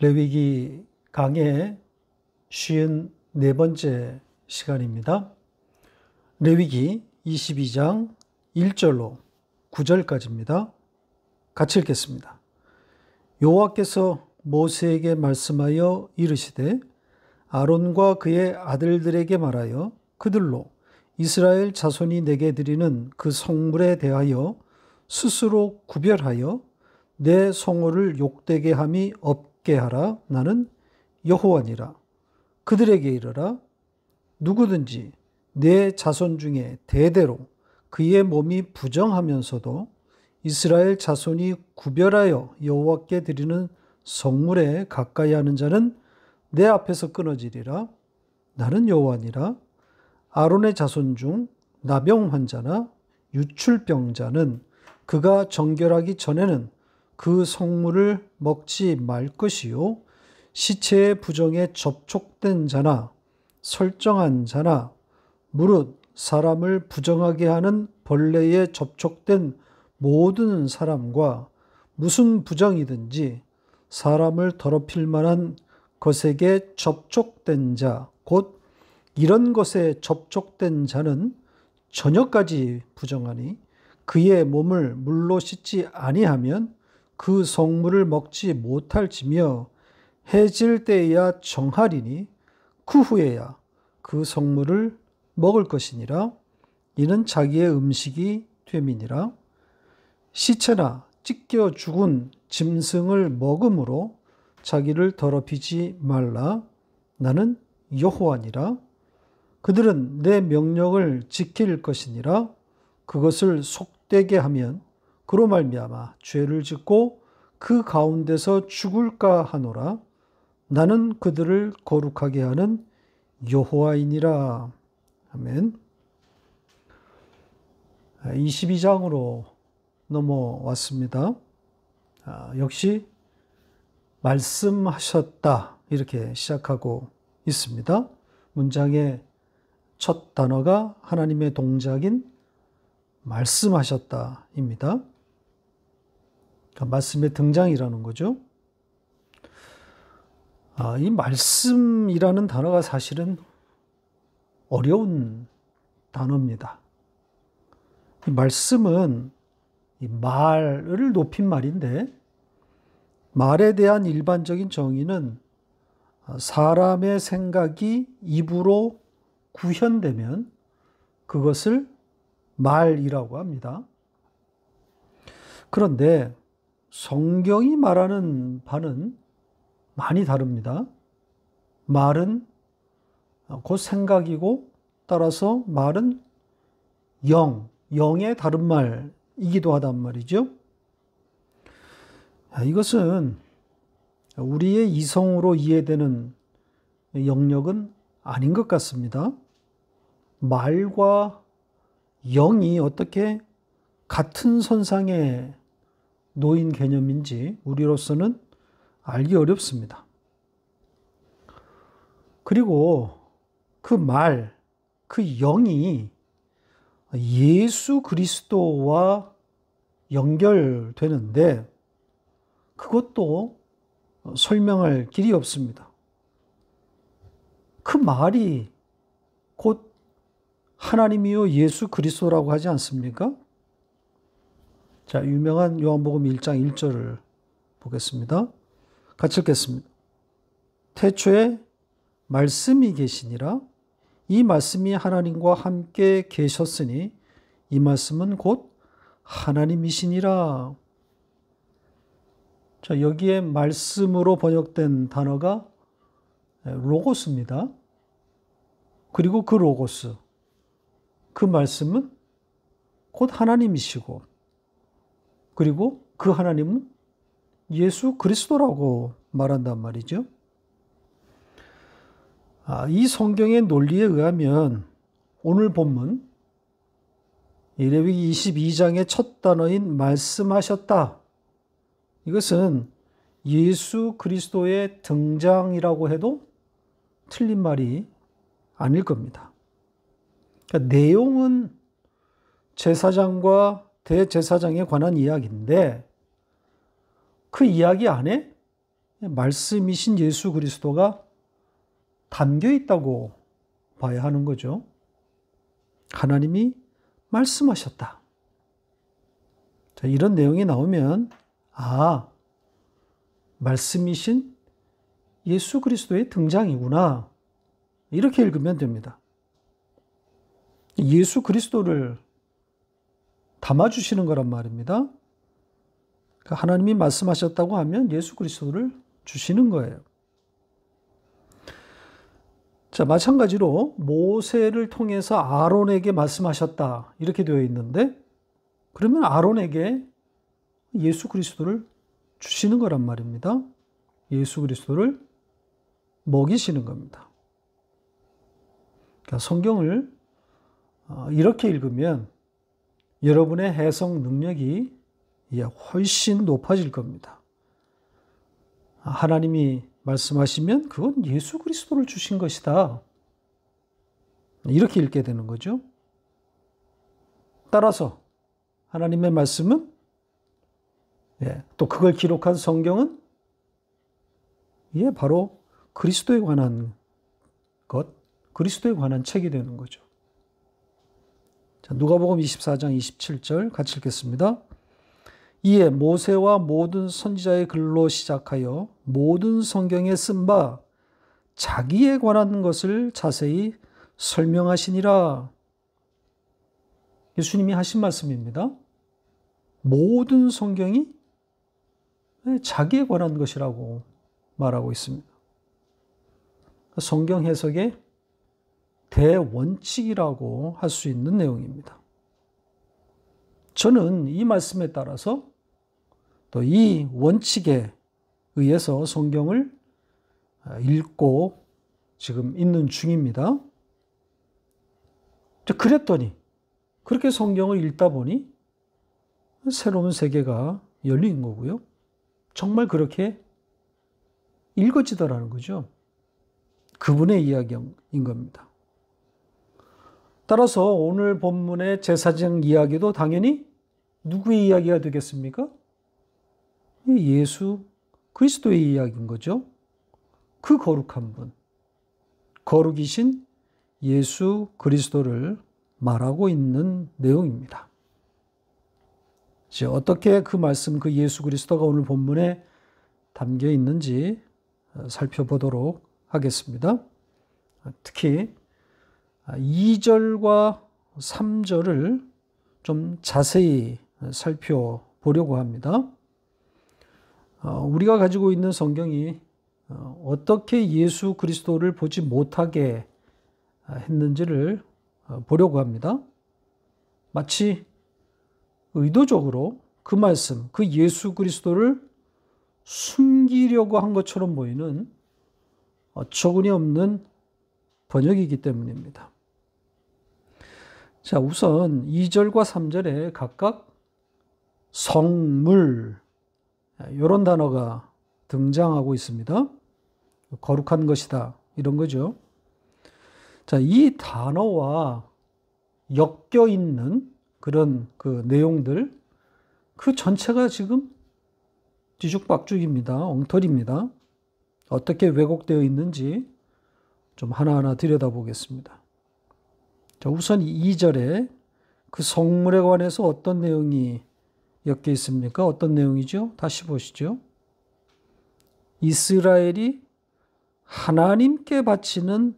레위기 강의 54번째 시간입니다. 레위기 22장 1절로 9절까지입니다. 같이 읽겠습니다. 여호와께서 모세에게 말씀하여 이르시되 아론과 그의 아들들에게 말하여 그들로 이스라엘 자손이 내게 드리는 그 성물에 대하여 스스로 구별하여 내 성호를 욕되게 함이 없게 하라. 나는 여호와니라. 그들에게 이르라. 누구든지 내 자손 중에 대대로 그의 몸이 부정하면서도 이스라엘 자손이 구별하여 여호와께 드리는 성물에 가까이 하는 자는 내 앞에서 끊어지리라. 나는 여호와니라. 아론의 자손 중 나병 환자나 유출병자는 그가 정결하기 전에는 그 성물을 먹지 말 것이요 시체의 부정에 접촉된 자나 설정한 자나 무릇 사람을 부정하게 하는 벌레에 접촉된 모든 사람과 무슨 부정이든지 사람을 더럽힐 만한 것에게 접촉된 자, 곧 이런 것에 접촉된 자는 저녁까지 부정하니 그의 몸을 물로 씻지 아니하면 그 성물을 먹지 못할지며 해질 때에야 정하리니 그 후에야 그 성물을 먹을 것이니라. 이는 자기의 음식이 됨이니라. 시체나 찢겨 죽은 짐승을 먹음으로 자기를 더럽히지 말라. 나는 여호와니라. 그들은 내 명령을 지킬 것이니라. 그것을 속되게 하면 그로 말미암아 죄를 짓고 그 가운데서 죽을까 하노라. 나는 그들을 거룩하게 하는 여호와이니라. 아멘. 22장으로 넘어왔습니다. 역시 말씀하셨다 이렇게 시작하고 있습니다. 문장의 첫 단어가 하나님의 동작인 말씀하셨다입니다. 말씀의 등장이라는 거죠. 이 말씀이라는 단어가 사실은 어려운 단어입니다. 이 말씀은 이 말을 높인 말인데 말에 대한 일반적인 정의는 사람의 생각이 입으로 구현되면 그것을 말이라고 합니다. 그런데 성경이 말하는 바는 많이 다릅니다. 말은 곧 생각이고 따라서 말은 영의 다른 말이기도 하단 말이죠. 이것은 우리의 이성으로 이해되는 영역은 아닌 것 같습니다. 말과 영이 어떻게 같은 선상에 놓인 개념인지 우리로서는 알기 어렵습니다. 그리고 그 말, 그 영이 예수 그리스도와 연결되는데 그것도 설명할 길이 없습니다. 그 말이 곧 하나님이요 예수 그리스도라고 하지 않습니까? 자, 유명한 요한복음 1장 1절을 보겠습니다. 같이 읽겠습니다. 태초에 말씀이 계시니라. 이 말씀이 하나님과 함께 계셨으니 이 말씀은 곧 하나님이시니라. 자, 여기에 말씀으로 번역된 단어가 로고스입니다. 그리고 그 로고스, 그 말씀은 곧 하나님이시고 그리고 그 하나님은 예수 그리스도라고 말한단 말이죠. 이 성경의 논리에 의하면 오늘 본문 레위기 22장의 첫 단어인 말씀하셨다. 이것은 예수 그리스도의 등장이라고 해도 틀린 말이 아닐 겁니다. 그러니까 내용은 제사장과 대제사장에 관한 이야기인데 그 이야기 안에 말씀이신 예수 그리스도가 담겨 있다고 봐야 하는 거죠. 하나님이 말씀하셨다. 자, 이런 내용이 나오면 말씀이신 예수 그리스도의 등장이구나. 이렇게 읽으면 됩니다. 예수 그리스도를 담아주시는 거란 말입니다. 그러니까 하나님이 말씀하셨다고 하면 예수 그리스도를 주시는 거예요. 자, 마찬가지로 모세를 통해서 아론에게 말씀하셨다. 이렇게 되어 있는데, 그러면 아론에게 예수 그리스도를 주시는 거란 말입니다. 예수 그리스도를 먹이시는 겁니다. 그러니까 성경을 이렇게 읽으면 여러분의 해석 능력이 훨씬 높아질 겁니다. 하나님이 말씀하시면 그건 예수 그리스도를 주신 것이다. 이렇게 읽게 되는 거죠. 따라서 하나님의 말씀은 또 그걸 기록한 성경은 바로 그리스도에 관한 것, 그리스도에 관한 책이 되는 거죠. 자, 누가복음 24장 27절 같이 읽겠습니다. 이에 모세와 모든 선지자의 글로 시작하여 모든 성경에 쓴 바 자기에 관한 것을 자세히 설명하시니라. 예수님이 하신 말씀입니다. 모든 성경이 자기에 관한 것이라고 말하고 있습니다. 성경 해석의 대원칙이라고 할 수 있는 내용입니다. 저는 이 말씀에 따라서 또 이 원칙에 의해서 성경을 읽고 지금 있는 중입니다. 그랬더니 그렇게 성경을 읽다 보니 새로운 세계가 열린 거고요. 정말 그렇게 읽어지더라는 거죠. 그분의 이야기인 겁니다. 따라서 오늘 본문의 제사장 이야기도 당연히 누구의 이야기가 되겠습니까? 예수 그리스도의 이야기인 거죠. 그 거룩한 분, 거룩이신 예수 그리스도를 말하고 있는 내용입니다. 이제 어떻게 그 말씀, 그 예수 그리스도가 오늘 본문에 담겨 있는지 살펴보도록 하겠습니다. 특히 2절과 3절을 좀 자세히 살펴보려고 합니다. 우리가 가지고 있는 성경이 어떻게 예수 그리스도를 보지 못하게 했는지를 보려고 합니다. 마치 의도적으로 그 말씀, 그 예수 그리스도를 숨기려고 한 것처럼 보이는 어처구니 없는 번역이기 때문입니다. 자, 우선 2절과 3절에 각각 성물, 이런 단어가 등장하고 있습니다. 거룩한 것이다, 이런 거죠. 자, 이 단어와 엮여 있는 그런 그 내용들, 그 전체가 지금 뒤죽박죽입니다. 엉터리입니다. 어떻게 왜곡되어 있는지 좀 하나하나 들여다보겠습니다. 자, 우선 2절에 그 성물에 관해서 어떤 내용이 엮여 있습니까? 어떤 내용이죠? 다시 보시죠. 이스라엘이 하나님께 바치는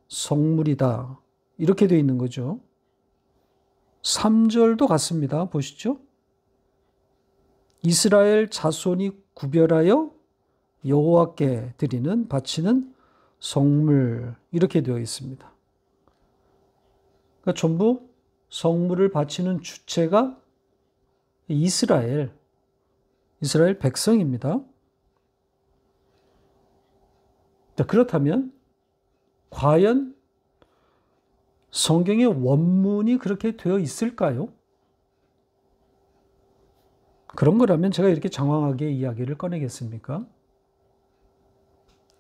성물이다. 이렇게 되어 있는 거죠. 3절도 같습니다. 보시죠. 이스라엘 자손이 구별하여 여호와께 드리는 바치는 성물, 이렇게 되어 있습니다. 그러니까 전부 성물을 바치는 주체가 이스라엘 백성입니다. 자, 그렇다면 과연 성경의 원문이 그렇게 되어 있을까요? 그런 거라면 제가 이렇게 장황하게 이야기를 꺼내겠습니까?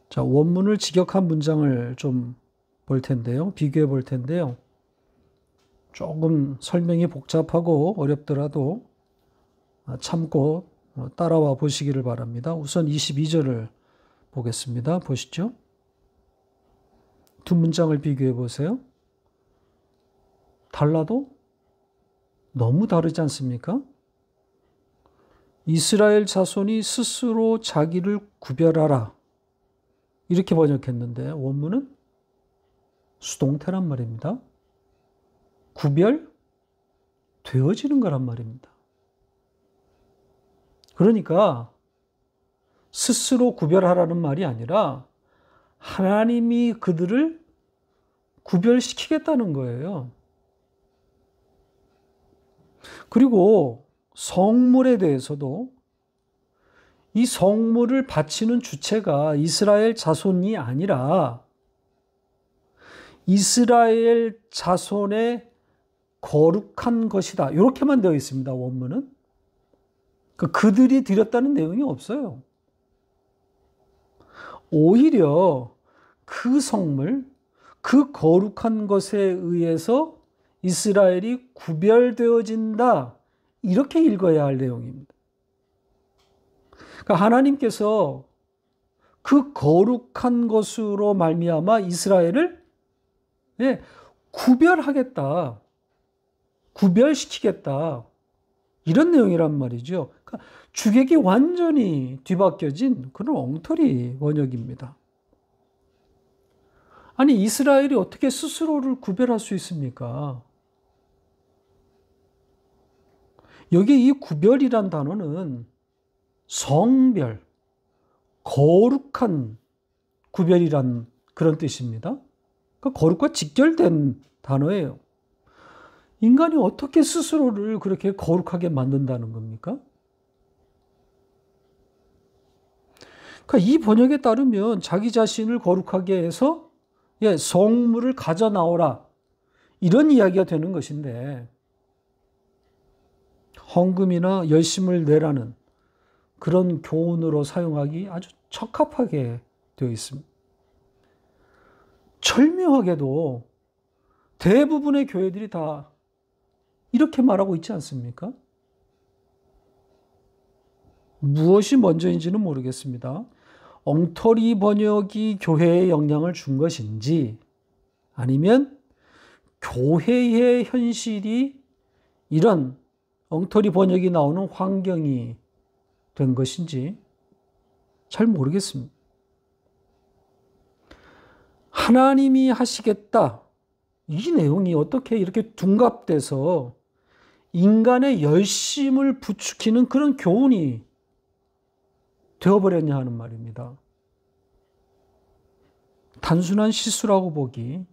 자, 원문을 직역한 문장을 좀 볼 텐데요. 비교해 볼 텐데요. 조금 설명이 복잡하고 어렵더라도 참고 따라와 보시기를 바랍니다. 우선 22절을 보겠습니다. 보시죠. 두 문장을 비교해 보세요. 달라도 너무 다르지 않습니까? 이스라엘 자손이 스스로 자기를 구별하라. 이렇게 번역했는데 원문은 수동태란 말입니다. 구별되어지는 거란 말입니다. 그러니까 스스로 구별하라는 말이 아니라 하나님이 그들을 구별시키겠다는 거예요. 그리고 성물에 대해서도 이 성물을 바치는 주체가 이스라엘 자손이 아니라 이스라엘 자손의 거룩한 것이다. 이렇게만 되어 있습니다. 원문은. 그들이 드렸다는 내용이 없어요. 오히려 그 성물, 그 거룩한 것에 의해서 이스라엘이 구별되어진다. 이렇게 읽어야 할 내용입니다. 그러니까 하나님께서 그 거룩한 것으로 말미암아 이스라엘을 구별하겠다. 구별시키겠다. 이런 내용이란 말이죠. 그러니까 주객이 완전히 뒤바뀌어진 그런 엉터리 번역입니다. 아니, 이스라엘이 어떻게 스스로를 구별할 수 있습니까? 여기 이 구별이란 단어는 성별, 거룩한 구별이란 그런 뜻입니다. 그러니까 거룩과 직결된 단어예요. 인간이 어떻게 스스로를 그렇게 거룩하게 만든다는 겁니까? 그러니까 이 번역에 따르면 자기 자신을 거룩하게 해서 성물을 가져 나오라. 이런 이야기가 되는 것인데 헌금이나 열심을 내라는 그런 교훈으로 사용하기 아주 적합하게 되어 있습니다. 절묘하게도 대부분의 교회들이 다 이렇게 말하고 있지 않습니까? 무엇이 먼저인지는 모르겠습니다. 엉터리 번역이 교회에 영향을 준 것인지 아니면 교회의 현실이 이런 엉터리 번역이 나오는 환경이 된 것인지 잘 모르겠습니다. 하나님이 하시겠다. 이 내용이 어떻게 이렇게 둔갑돼서 인간의 열심을 부추기는 그런 교훈이 되어버렸냐 하는 말입니다. 단순한 실수라고 보기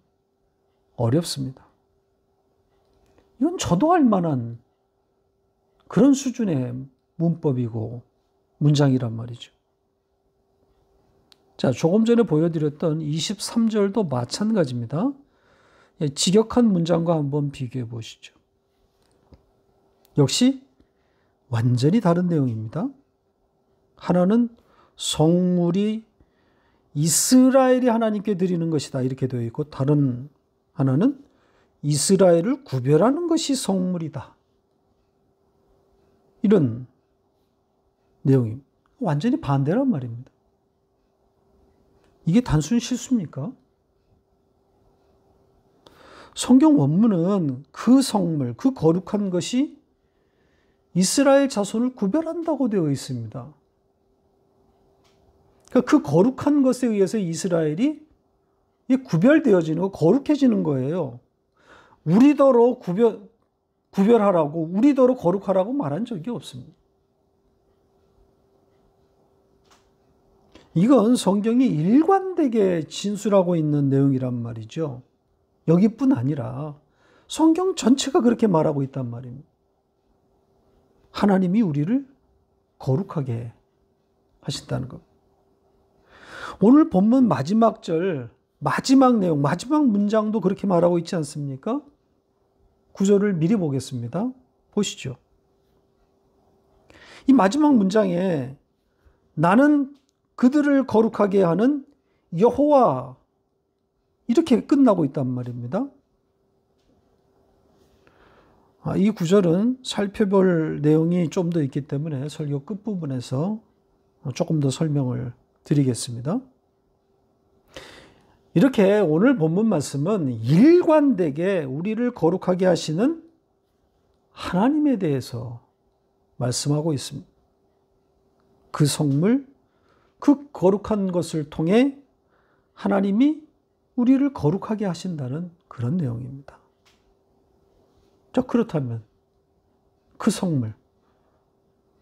어렵습니다. 이건 저도 할 만한 그런 수준의 문법이고 문장이란 말이죠. 자, 조금 전에 보여드렸던 23절도 마찬가지입니다. 직역한 문장과 한번 비교해 보시죠. 역시 완전히 다른 내용입니다. 하나는 성물이 이스라엘이 하나님께 드리는 것이다. 이렇게 되어 있고 다른 하나는 이스라엘을 구별하는 것이 성물이다. 이런 내용입니다. 완전히 반대란 말입니다. 이게 단순 실수입니까? 성경 원문은 그 성물, 그 거룩한 것이 이스라엘 자손을 구별한다고 되어 있습니다. 그러니까 그 거룩한 것에 의해서 이스라엘이 구별되어지는 거, 거룩해지는 거예요. 우리더러 구별하라고, 우리더러 거룩하라고 말한 적이 없습니다. 이건 성경이 일관되게 진술하고 있는 내용이란 말이죠. 여기뿐 아니라 성경 전체가 그렇게 말하고 있단 말입니다. 하나님이 우리를 거룩하게 하신다는 것. 오늘 본문 마지막 절, 마지막 내용, 마지막 문장도 그렇게 말하고 있지 않습니까? 구절을 미리 보겠습니다. 보시죠. 이 마지막 문장에 나는 그들을 거룩하게 하는 여호와 이렇게 끝나고 있단 말입니다. 이 구절은 살펴볼 내용이 좀 더 있기 때문에 설교 끝부분에서 조금 더 설명을 드리겠습니다. 이렇게 오늘 본문 말씀은 일관되게 우리를 거룩하게 하시는 하나님에 대해서 말씀하고 있습니다. 그 성물, 그 거룩한 것을 통해 하나님이 우리를 거룩하게 하신다는 그런 내용입니다. 자, 그렇다면 그 성물,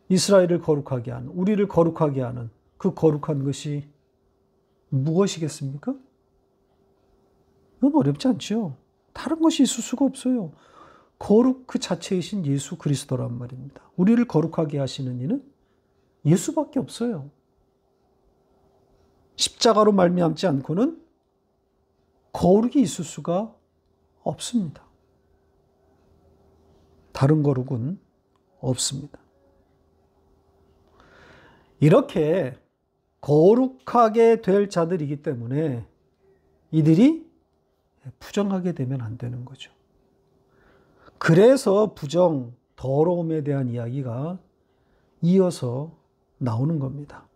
이스라엘을 거룩하게 하는, 우리를 거룩하게 하는 그 거룩한 것이 무엇이겠습니까? 이건 어렵지 않죠. 다른 것이 있을 수가 없어요. 거룩 그 자체이신 예수 그리스도란 말입니다. 우리를 거룩하게 하시는 이는 예수밖에 없어요. 십자가로 말미암지 않고는 거룩이 있을 수가 없습니다. 다른 거룩은 없습니다. 이렇게 거룩하게 될 자들이기 때문에 이들이 부정하게 되면 안 되는 거죠. 그래서 부정, 더러움에 대한 이야기가 이어서 나오는 겁니다.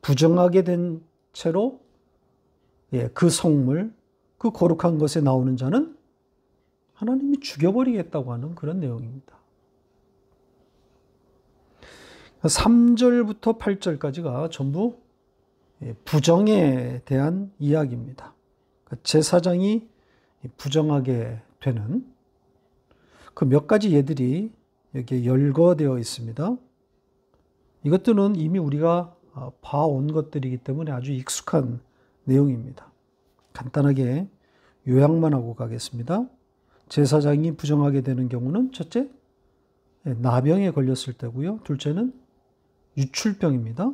부정하게 된 채로 그 성물, 그 거룩한 것에 나오는 자는 하나님이 죽여버리겠다고 하는 그런 내용입니다. 3절부터 8절까지가 전부 부정에 대한 이야기입니다. 제사장이 부정하게 되는 그 몇 가지 예들이 여기에 열거되어 있습니다. 이것들은 이미 우리가 봐온 것들이기 때문에 아주 익숙한 내용입니다. 간단하게 요약만 하고 가겠습니다. 제사장이 부정하게 되는 경우는 첫째, 나병에 걸렸을 때고요. 둘째는 유출병입니다.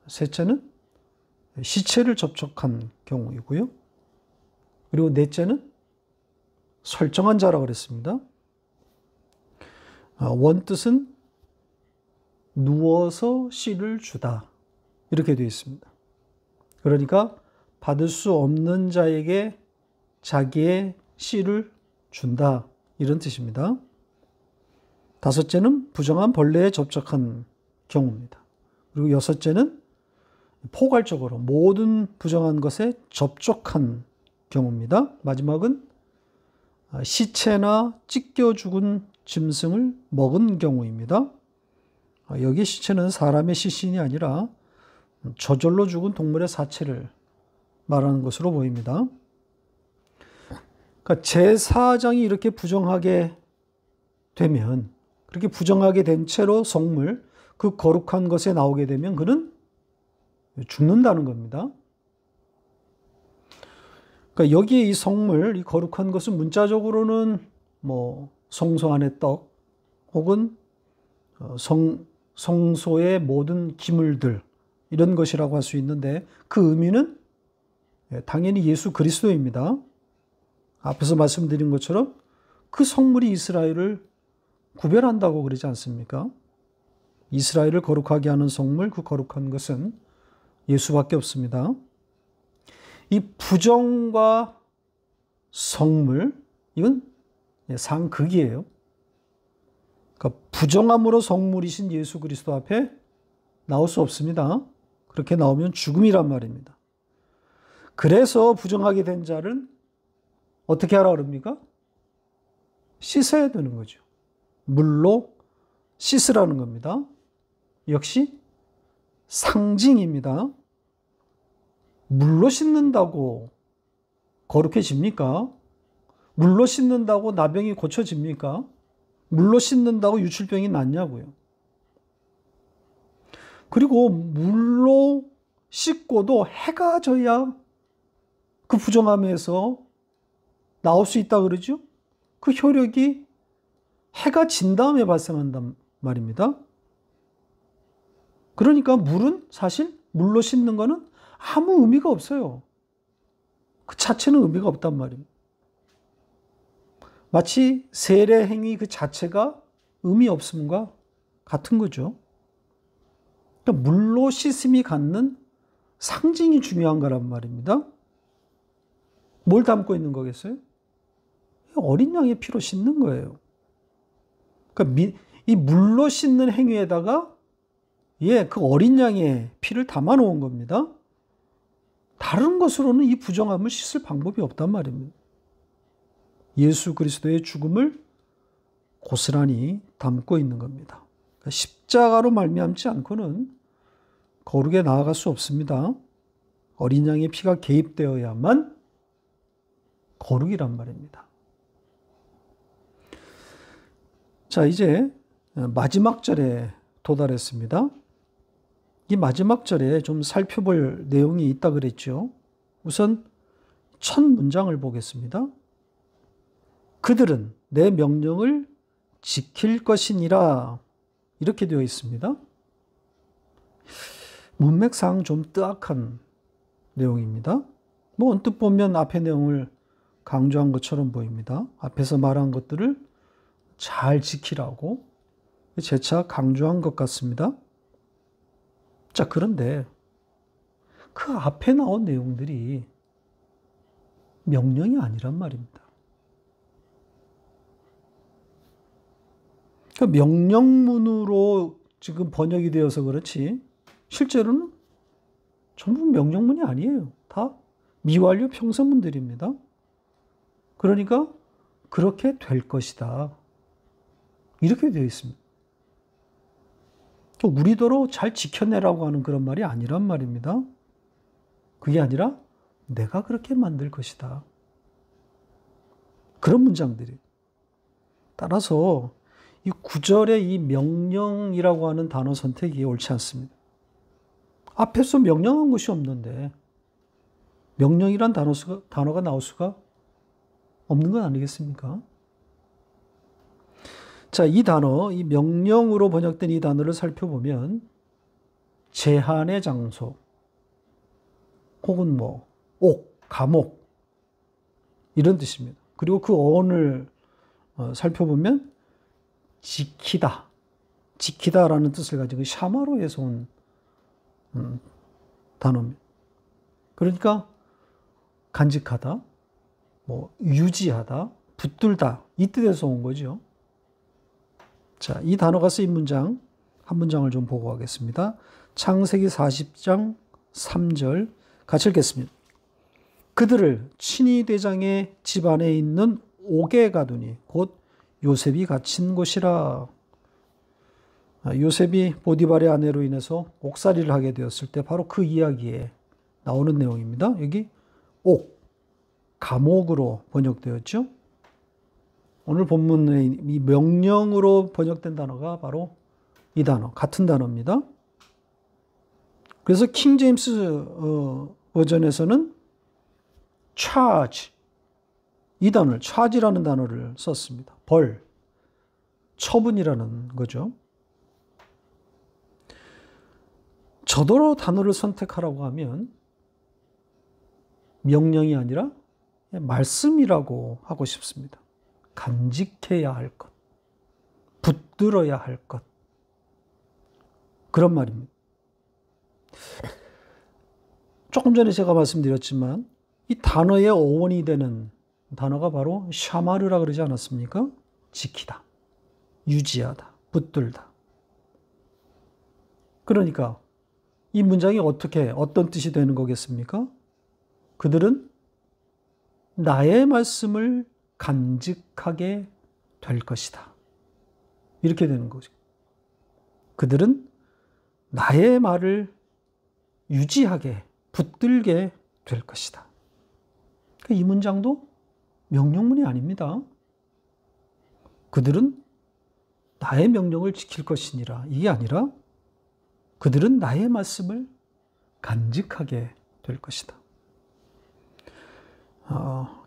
셋째는 시체를 접촉한 경우이고요. 그리고 넷째는 설정한 자라고 그랬습니다. 원뜻은 누워서 씨를 주다. 이렇게 되어 있습니다. 그러니까 받을 수 없는 자에게 자기의 씨를 준다. 이런 뜻입니다. 다섯째는 부정한 벌레에 접촉한 경우입니다. 그리고 여섯째는 포괄적으로 모든 부정한 것에 접촉한 경우입니다. 마지막은 시체나 찢겨 죽은 짐승을 먹은 경우입니다. 여기 시체는 사람의 시신이 아니라 저절로 죽은 동물의 사체를 말하는 것으로 보입니다. 그러니까 제사장이 이렇게 부정하게 되면, 그렇게 부정하게 된 채로 성물, 그 거룩한 것에 나오게 되면 그는 죽는다는 겁니다. 그러니까 여기에 이 성물, 이 거룩한 것은 문자적으로는 성소 안의 떡 혹은 성소의 모든 기물들 이런 것이라고 할 수 있는데 그 의미는 당연히 예수 그리스도입니다. 앞에서 말씀드린 것처럼 그 성물이 이스라엘을 구별한다고 그러지 않습니까? 이스라엘을 거룩하게 하는 성물, 그 거룩한 것은 예수밖에 없습니다. 이 부정과 성물, 이건 상극이에요. 그러니까 부정함으로 성물이신 예수 그리스도 앞에 나올 수 없습니다. 그렇게 나오면 죽음이란 말입니다. 그래서 부정하게 된 자를 어떻게 하라 그럽니까? 씻어야 되는 거죠. 물로 씻으라는 겁니다. 역시 상징입니다. 물로 씻는다고 거룩해집니까? 물로 씻는다고 나병이 고쳐집니까? 물로 씻는다고 유출병이 낫냐고요. 그리고 물로 씻고도 해가 져야 그 부정함에서 나올 수 있다 그러죠? 그 효력이 해가 진 다음에 발생한단 말입니다. 그러니까 물은 사실 물로 씻는 거는 아무 의미가 없어요. 그 자체는 의미가 없단 말입니다. 마치 세례 행위 그 자체가 의미 없음과 같은 거죠. 그러니까 물로 씻음이 갖는 상징이 중요한 거란 말입니다. 뭘 담고 있는 거겠어요? 어린 양의 피로 씻는 거예요. 그러니까 이 물로 씻는 행위에다가 예, 그 어린 양의 피를 담아 놓은 겁니다. 다른 것으로는 이 부정함을 씻을 방법이 없단 말입니다. 예수 그리스도의 죽음을 고스란히 담고 있는 겁니다. 그러니까 십자가로 말미암지 않고는 거룩에 나아갈 수 없습니다. 어린 양의 피가 개입되어야만 거룩이란 말입니다. 자, 이제 마지막 절에 도달했습니다. 이 마지막 절에 좀 살펴볼 내용이 있다 그랬죠. 우선 첫 문장을 보겠습니다. 그들은 내 명령을 지킬 것이니라, 이렇게 되어 있습니다. 문맥상 좀 뜨악한 내용입니다. 뭐 언뜻 보면 앞의 내용을 강조한 것처럼 보입니다. 앞에서 말한 것들을 잘 지키라고 재차 강조한 것 같습니다. 자, 그런데 그 앞에 나온 내용들이 명령이 아니란 말입니다. 그 명령문으로 지금 번역이 되어서 그렇지 실제로는 전부 명령문이 아니에요. 다 미완료 평서문들입니다. 그러니까 그렇게 될 것이다, 이렇게 되어 있습니다. 우리더러 잘 지켜내라고 하는 그런 말이 아니란 말입니다. 그게 아니라 내가 그렇게 만들 것이다, 그런 문장들이. 따라서 이 9절의 이 명령이라고 하는 단어 선택이 옳지 않습니다. 앞에서 명령한 것이 없는데 명령이란 단어가 나올 수가 없는 건 아니겠습니까? 자, 이 단어, 이 명령으로 번역된 이 단어를 살펴보면 제한의 장소, 혹은 뭐 옥, 감옥, 이런 뜻입니다. 그리고 그 어원을 살펴보면 지키다, 지키다라는 뜻을 가지고 샤마로에서 온 단어입니다. 그러니까 간직하다, 뭐 유지하다, 붙들다, 이 뜻에서 온 거죠. 자, 이 단어가 쓰인 문장, 한 문장을 좀 보고 가겠습니다. 창세기 40장 3절 같이 읽겠습니다. 그들을 친위 대장의 집 안에 있는 옥에 가두니 곧 요셉이 갇힌 곳이라. 요셉이 보디발의 아내로 인해서 옥살이를 하게 되었을 때 바로 그 이야기에 나오는 내용입니다. 여기 옥, 감옥으로 번역되었죠. 오늘 본문의 이 명령으로 번역된 단어가 바로 이 단어, 같은 단어입니다. 그래서 킹 제임스 버전에서는 charge, 이 단어를, charge라는 단어를 썼습니다. 벌, 처분이라는 거죠. 저더러 단어를 선택하라고 하면 명령이 아니라 말씀이라고 하고 싶습니다. 간직해야 할 것, 붙들어야 할 것, 그런 말입니다. 조금 전에 제가 말씀드렸지만 이 단어의 어원이 되는 단어가 바로 샤마르라 그러지 않았습니까? 지키다, 유지하다, 붙들다. 그러니까 이 문장이 어떤 뜻이 되는 거겠습니까? 그들은 나의 말씀을 간직하게 될 것이다, 이렇게 되는 거죠. 그들은 나의 말을 유지하게, 붙들게 될 것이다. 이 문장도 명령문이 아닙니다. 그들은 나의 명령을 지킬 것이니라, 이게 아니라 그들은 나의 말씀을 간직하게 될 것이다.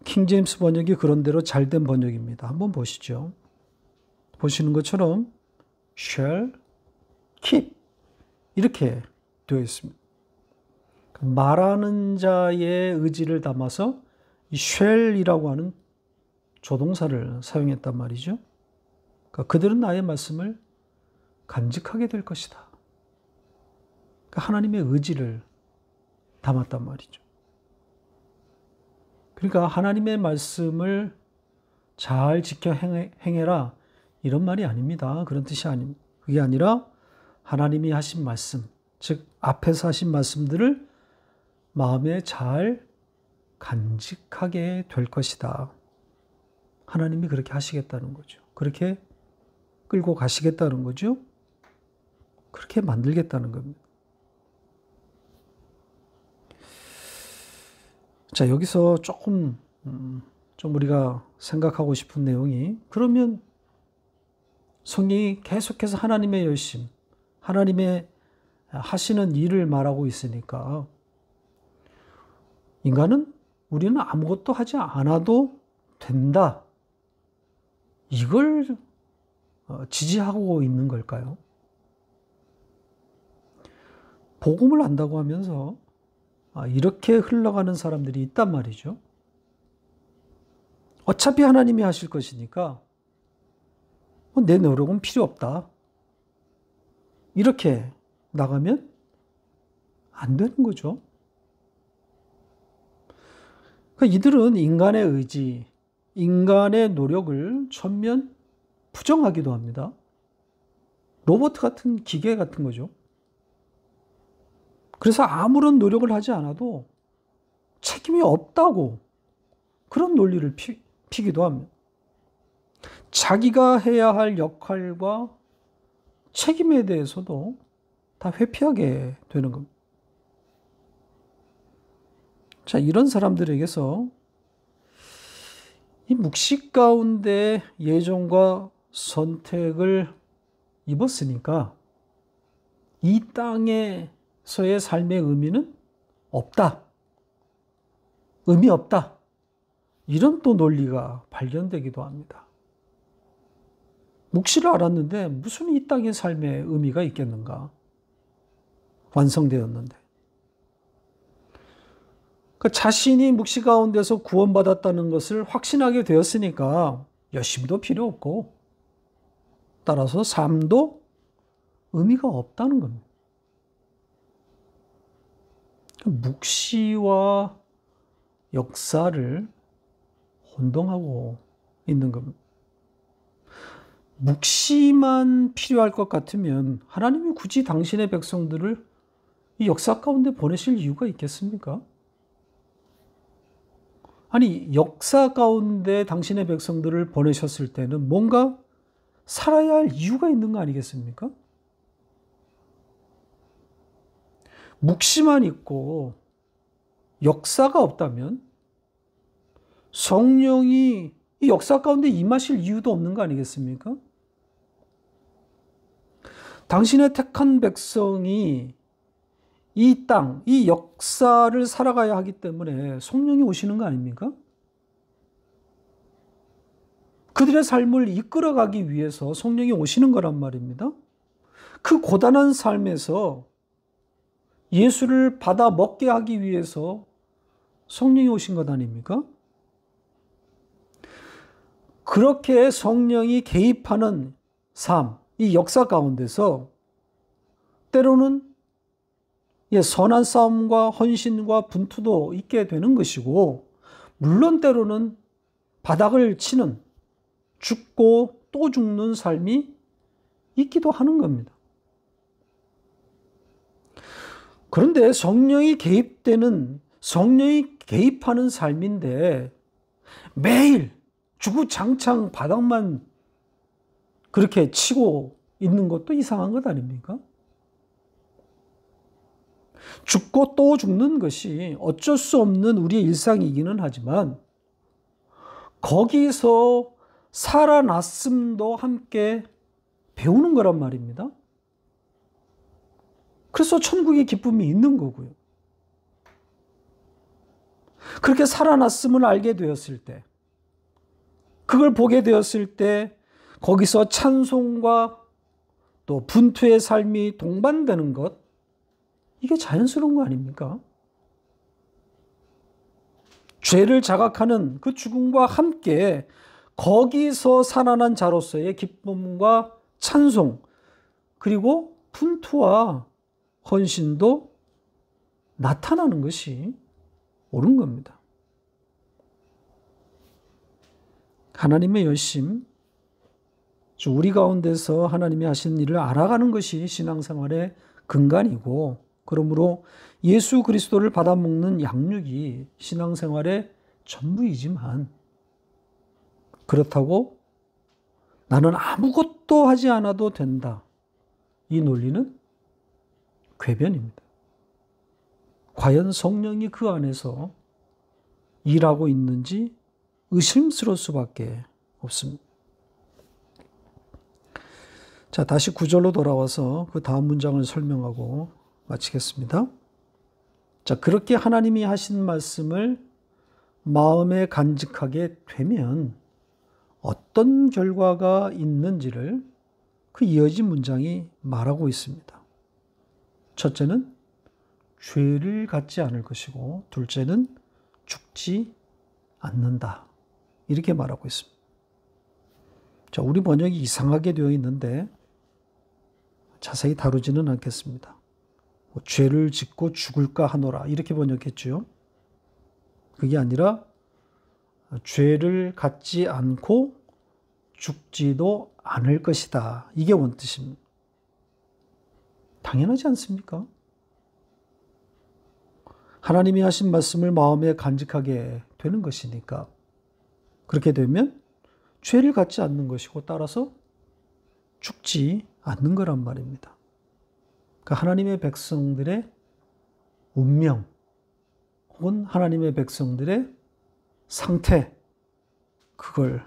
킹 제임스 번역이 그런대로 잘된 번역입니다. 한번 보시죠. 보시는 것처럼 shall keep, 이렇게 되어 있습니다. 말하는 자의 의지를 담아서 이 shall이라고 하는 조동사를 사용했단 말이죠. 그러니까 그들은 나의 말씀을 간직하게 될 것이다. 그러니까 하나님의 의지를 담았단 말이죠. 그러니까 하나님의 말씀을 잘 지켜 행해라, 이런 말이 아닙니다. 그런 뜻이 아닙니다. 그게 아니라 하나님이 하신 말씀, 즉 앞에서 하신 말씀들을 마음에 잘 간직하게 될 것이다. 하나님이 그렇게 하시겠다는 거죠. 그렇게 끌고 가시겠다는 거죠. 그렇게 만들겠다는 겁니다. 자, 여기서 조금 좀 우리가 생각하고 싶은 내용이, 그러면 성경이 계속해서 하나님의 열심, 하나님의 하시는 일을 말하고 있으니까 인간은, 우리는 아무것도 하지 않아도 된다, 이걸 지지하고 있는 걸까요? 복음을 안다고 하면서 이렇게 흘러가는 사람들이 있단 말이죠. 어차피 하나님이 하실 것이니까 내 노력은 필요 없다, 이렇게 나가면 안 되는 거죠. 그러니까 이들은 인간의 의지, 인간의 노력을 전면 부정하기도 합니다. 로봇 같은 기계 같은 거죠. 그래서 아무런 노력을 하지 않아도 책임이 없다고 그런 논리를 피기도 합니다. 자기가 해야 할 역할과 책임에 대해서도 다 회피하게 되는 겁니다. 자, 이런 사람들에게서 이 묵시 가운데 예정과 선택을 입었으니까 이 땅에서의 삶의 의미는 없다, 의미 없다, 이런 또 논리가 발견되기도 합니다. 묵시를 알았는데 무슨 이 땅의 삶의 의미가 있겠는가? 완성되었는데. 그러니까 자신이 묵시 가운데서 구원받았다는 것을 확신하게 되었으니까 열심도 필요 없고, 따라서 삶도 의미가 없다는 겁니다. 묵시와 역사를 혼동하고 있는 겁니다. 묵시만 필요할 것 같으면 하나님이 굳이 당신의 백성들을 이 역사 가운데 보내실 이유가 있겠습니까? 아니, 역사 가운데 당신의 백성들을 보내셨을 때는 뭔가 살아야 할 이유가 있는 거 아니겠습니까? 묵시만 있고 역사가 없다면 성령이 이 역사 가운데 임하실 이유도 없는 거 아니겠습니까? 당신의 택한 백성이 이 땅, 이 역사를 살아가야 하기 때문에 성령이 오시는 거 아닙니까? 그들의 삶을 이끌어가기 위해서 성령이 오시는 거란 말입니다. 그 고단한 삶에서 예수를 받아 먹게 하기 위해서 성령이 오신 것 아닙니까? 그렇게 성령이 개입하는 삶, 이 역사 가운데서 때로는 선한 싸움과 헌신과 분투도 있게 되는 것이고, 물론 때로는 바닥을 치는, 죽고 또 죽는 삶이 있기도 하는 겁니다. 그런데 성령이 개입하는 삶인데 매일 주구장창 바닥만 그렇게 치고 있는 것도 이상한 것 아닙니까? 죽고 또 죽는 것이 어쩔 수 없는 우리의 일상이기는 하지만 거기서 살아났음도 함께 배우는 거란 말입니다. 그래서 천국의 기쁨이 있는 거고요. 그렇게 살아났음을 알게 되었을 때, 그걸 보게 되었을 때 거기서 찬송과 또 분투의 삶이 동반되는 것, 이게 자연스러운 거 아닙니까? 죄를 자각하는 그 죽음과 함께 거기서 살아난 자로서의 기쁨과 찬송, 그리고 분투와 헌신도 나타나는 것이 옳은 겁니다. 하나님의 열심, 우리 가운데서 하나님이 하신 일을 알아가는 것이 신앙생활의 근간이고, 그러므로 예수 그리스도를 받아먹는 양육이 신앙생활의 전부이지만, 그렇다고 나는 아무것도 하지 않아도 된다, 이 논리는 궤변입니다. 과연 성령이 그 안에서 일하고 있는지 의심스러울 수밖에 없습니다. 자, 다시 9절로 돌아와서 그 다음 문장을 설명하고 마치겠습니다. 자, 그렇게 하나님이 하신 말씀을 마음에 간직하게 되면 어떤 결과가 있는지를 그 이어진 문장이 말하고 있습니다. 첫째는 죄를 갖지 않을 것이고, 둘째는 죽지 않는다, 이렇게 말하고 있습니다. 자, 우리 번역이 이상하게 되어 있는데 자세히 다루지는 않겠습니다. 죄를 짓고 죽을까 하노라, 이렇게 번역했죠. 그게 아니라 죄를 갖지 않고 죽지도 않을 것이다, 이게 원뜻입니다. 당연하지 않습니까? 하나님이 하신 말씀을 마음에 간직하게 되는 것이니까, 그렇게 되면 죄를 갖지 않는 것이고, 따라서 죽지 않는 거란 말입니다. 그러니까 하나님의 백성들의 운명, 혹은 하나님의 백성들의 상태, 그걸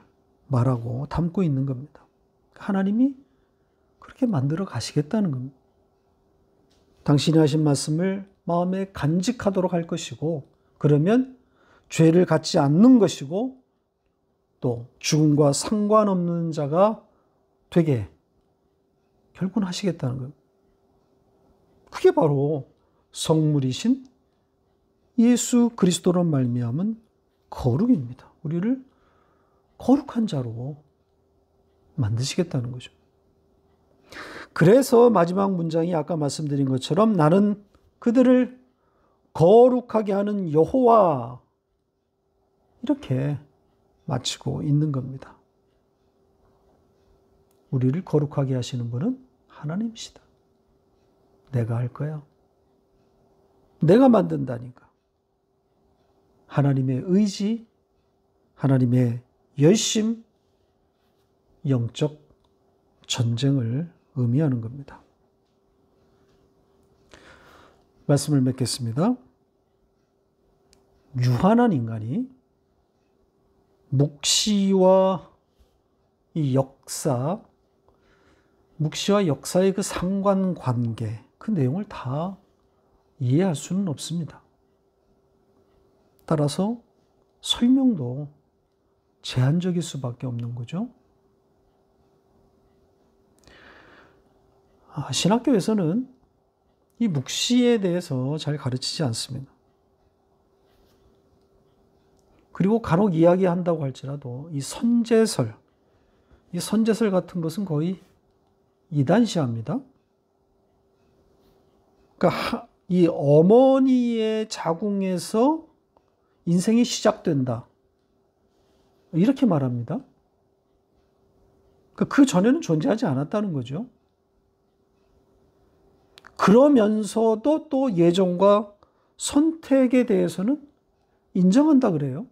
말하고 담고 있는 겁니다. 하나님이 그렇게 만들어 가시겠다는 겁니다. 당신이 하신 말씀을 마음에 간직하도록 할 것이고, 그러면 죄를 갖지 않는 것이고, 또 죽음과 상관없는 자가 되게 결국은 하시겠다는 겁니다. 그게 바로 성물이신 예수 그리스도로 말미암은 거룩입니다. 우리를 거룩한 자로 만드시겠다는 거죠. 그래서 마지막 문장이 아까 말씀드린 것처럼 나는 그들을 거룩하게 하는 여호와, 이렇게 마치고 있는 겁니다. 우리를 거룩하게 하시는 분은 하나님이시다. 내가 할 거야. 내가 만든다니까. 하나님의 의지, 하나님의 열심, 영적 전쟁을 의미하는 겁니다. 말씀을 맺겠습니다. 유한한 인간이 묵시와 이 역사, 묵시와 역사의 그 상관관계, 그 내용을 다 이해할 수는 없습니다. 따라서 설명도 제한적일 수밖에 없는 거죠. 신학교에서는 이 묵시에 대해서 잘 가르치지 않습니다. 그리고 간혹 이야기한다고 할지라도 이 선제설 같은 것은 거의 이단시합니다. 그러니까 이 어머니의 자궁에서 인생이 시작된다, 이렇게 말합니다. 그러니까 그 전에는 존재하지 않았다는 거죠. 그러면서도 또 예정과 선택에 대해서는 인정한다 그래요.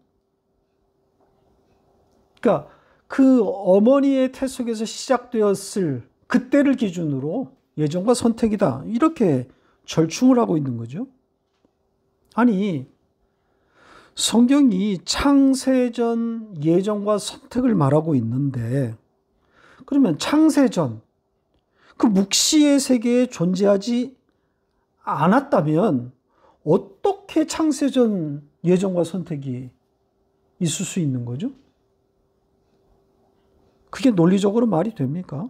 그러니까 그 어머니의 태 속에서 시작되었을 그때를 기준으로 예정과 선택이다, 이렇게 절충을 하고 있는 거죠. 아니, 성경이 창세전 예정과 선택을 말하고 있는데, 그러면 창세전 그 묵시의 세계에 존재하지 않았다면 어떻게 창세전 예정과 선택이 있을 수 있는 거죠? 그게 논리적으로 말이 됩니까?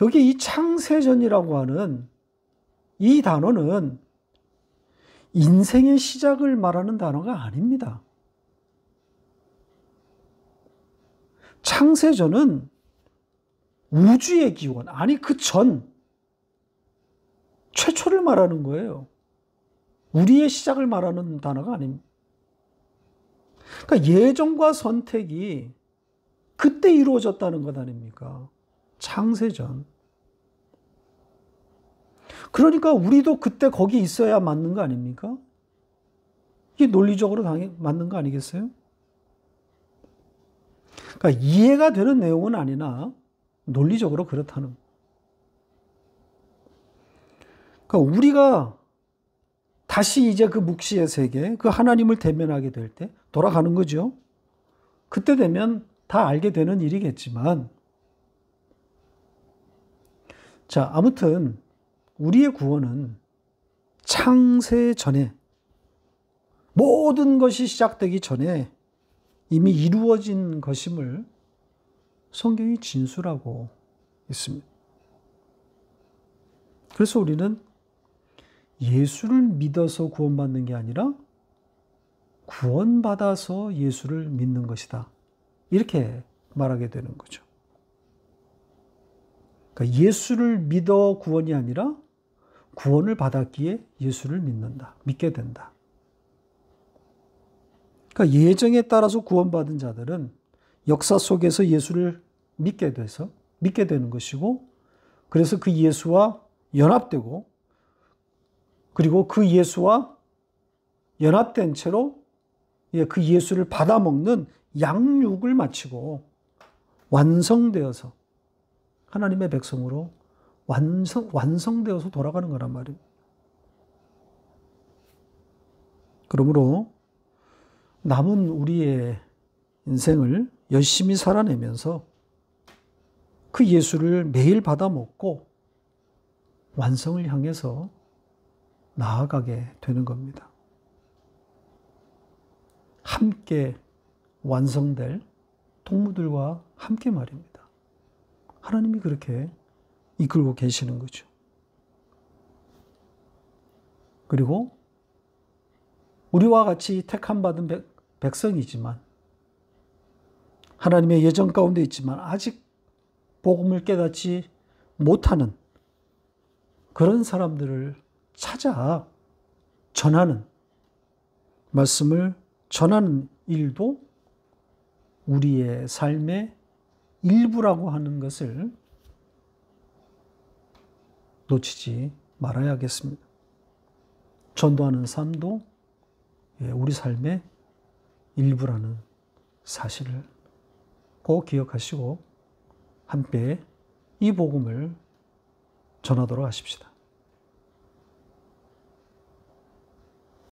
여기 이 창세전이라고 하는 이 단어는 인생의 시작을 말하는 단어가 아닙니다. 창세전은 우주의 기원, 아니 그 전, 최초를 말하는 거예요. 우리의 시작을 말하는 단어가 아닙니다. 그러니까 예정과 선택이 그때 이루어졌다는 것 아닙니까? 창세전. 그러니까 우리도 그때 거기 있어야 맞는 거 아닙니까? 이게 논리적으로 맞는 거 아니겠어요? 그러니까 이해가 되는 내용은 아니나 논리적으로 그렇다는. 그러니까 우리가 다시 이제 그 묵시의 세계, 그 하나님을 대면하게 될 때 돌아가는 거죠. 그때 되면 다 알게 되는 일이겠지만, 자, 아무튼 우리의 구원은 창세 전에, 모든 것이 시작되기 전에 이미 이루어진 것임을 성경이 진술하고 있습니다. 그래서 우리는 예수를 믿어서 구원받는 게 아니라 구원받아서 예수를 믿는 것이다. 이렇게 말하게 되는 거죠. 그러니까 예수를 믿어 구원이 아니라 구원을 받았기에 예수를 믿게 된다. 그러니까 예정에 따라서 구원받은 자들은 역사 속에서 예수를 믿게 되는 것이고, 그래서 그 예수와 연합되고, 그리고 그 예수와 연합된 채로 그 예수를 받아먹는 양육을 마치고 완성되어서 하나님의 백성으로 완성되어서 돌아가는 거란 말이에요. 그러므로 남은 우리의 인생을 열심히 살아내면서 그 예수를 매일 받아먹고 완성을 향해서 나아가게 되는 겁니다. 함께 완성될 동무들과 함께 말입니다. 하나님이 그렇게 이끌고 계시는 거죠. 그리고 우리와 같이 택함받은 백성이지만, 하나님의 예정 가운데 있지만 아직 복음을 깨닫지 못하는 그런 사람들을 찾아 전하는, 말씀을 전하는 일도 우리의 삶의 일부라고 하는 것을 놓치지 말아야겠습니다. 전도하는 삶도 우리 삶의 일부라는 사실을 꼭 기억하시고 함께 이 복음을 전하도록 하십시다.